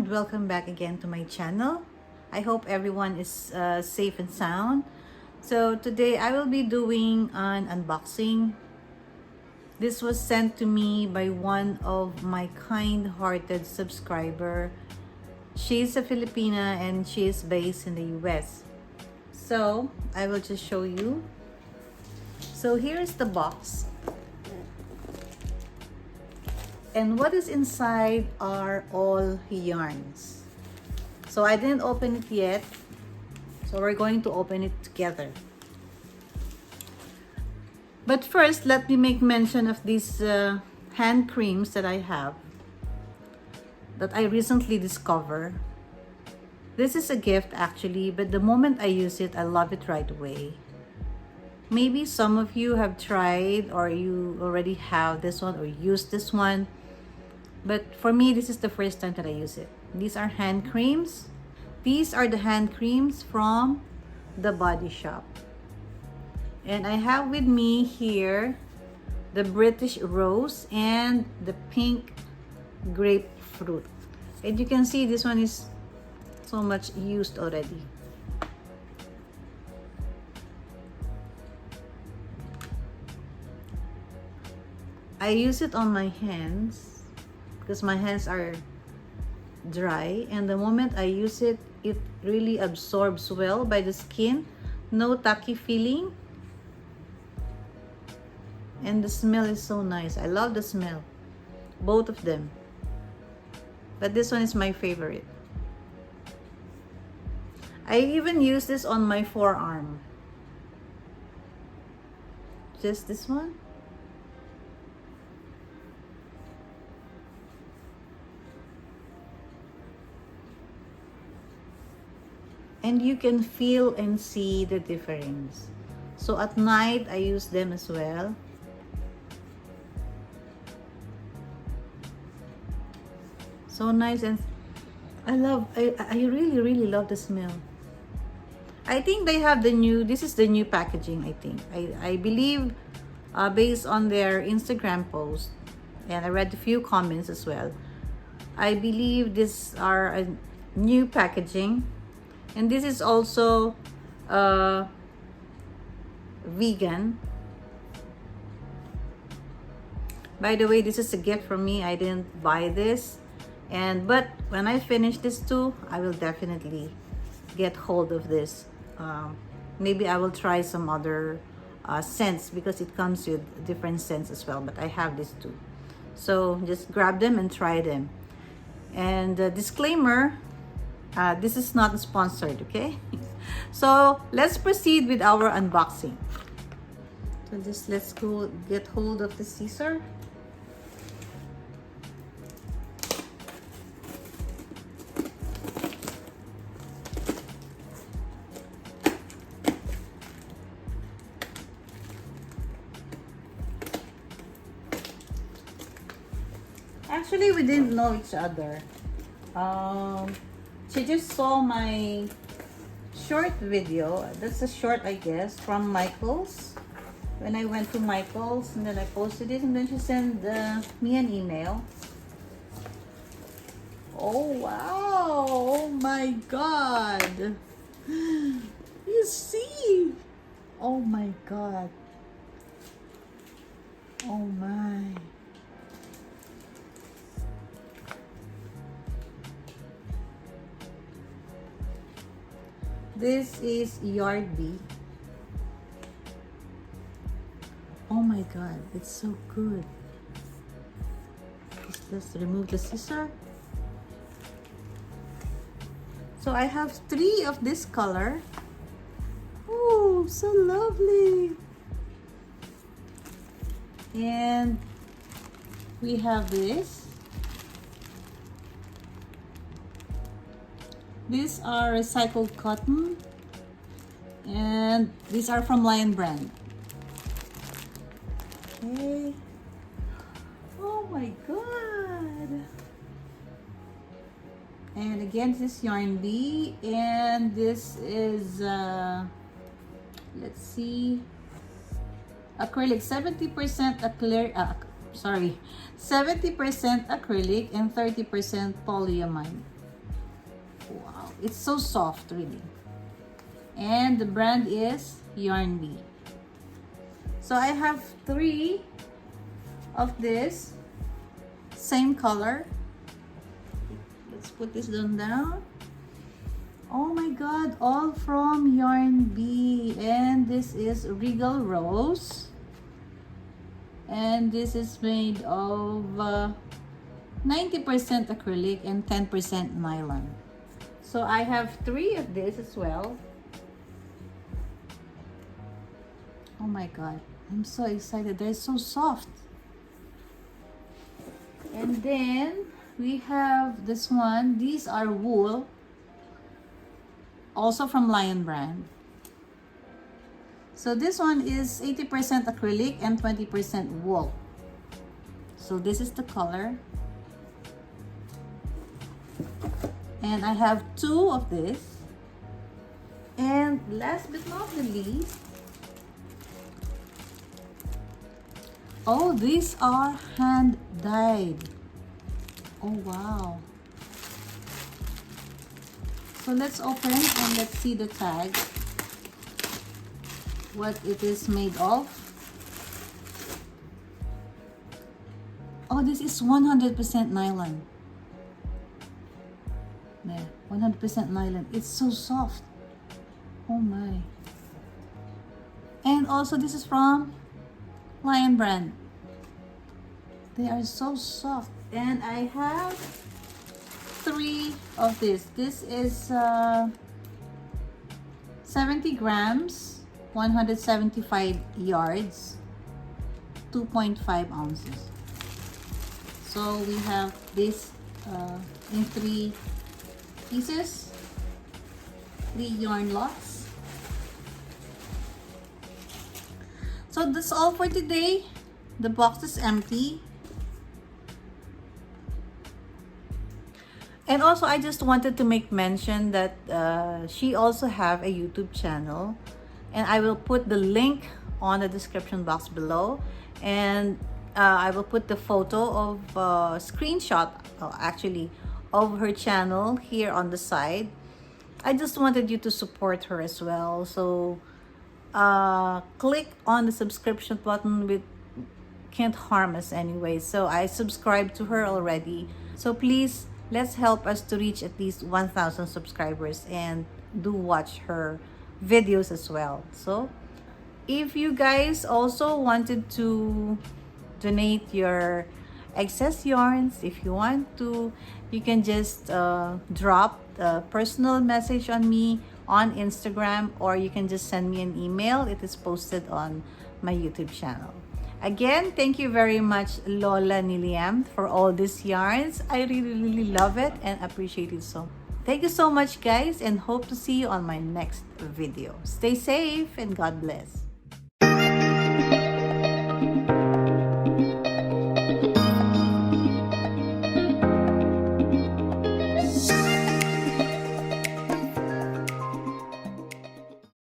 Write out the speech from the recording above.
and welcome back again to my channel. I hope everyone is safe and sound. So today I will be doing an unboxing. This was sent to me by one of my kind-hearted subscriber. She's a Filipina and she is based in the US. So I will just show you. So here is the box. And what is inside are all yarns. So I didn't open it yet. So we're going to open it together. But first, let me make mention of these hand creams that I have that I recently discovered. This is a gift actually, but the moment I use it, I love it right away. Maybe some of you have tried or you already have this one or used this one. But for me, this is the first time that I use it. These are hand creams. These are the hand creams from Thebodyshop. And I have with me here the British Rose and the pink grapefruit. And you can see this one is so much used already. I use it on my hands because my hands are dry, and the moment I use it, it really absorbs well by the skin. No tacky feeling. And the smell is so nice. I love the smell. Both of them. But this one is my favorite. I even use this on my forearm. Just this one. And you can feel and see the difference. So at night, I use them as well. So nice, and I really love the smell. I think they have the new, this is the new packaging, I think. I believe based on their Instagram post, and I read a few comments as well. I believe these are a new packaging. And this is also vegan. By the way, this is a gift from me. I didn't buy this. But when I finish this too, I will definitely get hold of this. Maybe I will try some other scents because it comes with different scents as well. But I have this too. So just grab them and try them. And disclaimer, this is not sponsored, okay? So let's proceed with our unboxing. So just let's go get hold of the scissor. Actually, we didn't know each other. She just saw my short video. That's a short, I guess, from Michael's. When I went to Michael's, and then I posted it, and then she sent me an email. Oh, wow. Oh, my God. You see? Oh, my God. Oh, my. This is Yard Bee. Oh my God, it's so good. Let's remove the scissor. So I have 3 of this color. Oh, so lovely. And we have this. These are recycled cotton, and these are from Lion Brand. Okay. Oh my God. And again, this is Yarn Bee, and this is let's see, acrylic, 70% acrylic, 70% acrylic and 30% polyamide. Wow, it's so soft, really. And the brand is Yarn Bee. So I have 3 of this, same color. Let's put this down. Oh my god, all from Yarn Bee. And this is Regal Rose. And this is made of 90% acrylic and 10% nylon. So I have 3 of this as well. Oh my god, I'm so excited. They're so soft. And then we have this one. These are wool, also from Lion brand. So this one is 80% acrylic and 20% wool. So this is the color. And I have 2 of this. And last but not the least, oh, these are hand dyed. Oh wow. So let's open and let's see the tag, what it is made of. Oh, this is 100% nylon. There, 100% nylon. It's so soft. Oh my. And also this is from Lion brand. They are so soft. And I have 3 of this. This is 70 grams, 175 yards, 2.5 ounces. So we have this in 3 pieces, 3 yarn lots. So that's all for today. The box is empty. And also, I just wanted to make mention that she also have a YouTube channel, and I will put the link on the description box below, and I will put the photo of screenshot actually of her channel here on the side. I just wanted you to support her as well, so click on the subscription button. With can't harm us anyway, so I subscribed to her already. So please, let's help us to reach at least 1,000 subscribers, and do watch her videos as well. So if you guys also wanted to donate your excess yarns, if you want to, you can just drop a personal message on me on Instagram, or you can just send me an email. It is posted on my YouTube channel. Again, thank you very much, Lola Niliam, for all these yarns. I really love it and appreciate it so. Thank you so much, guys, and hope to see you on my next video. Stay safe and God bless.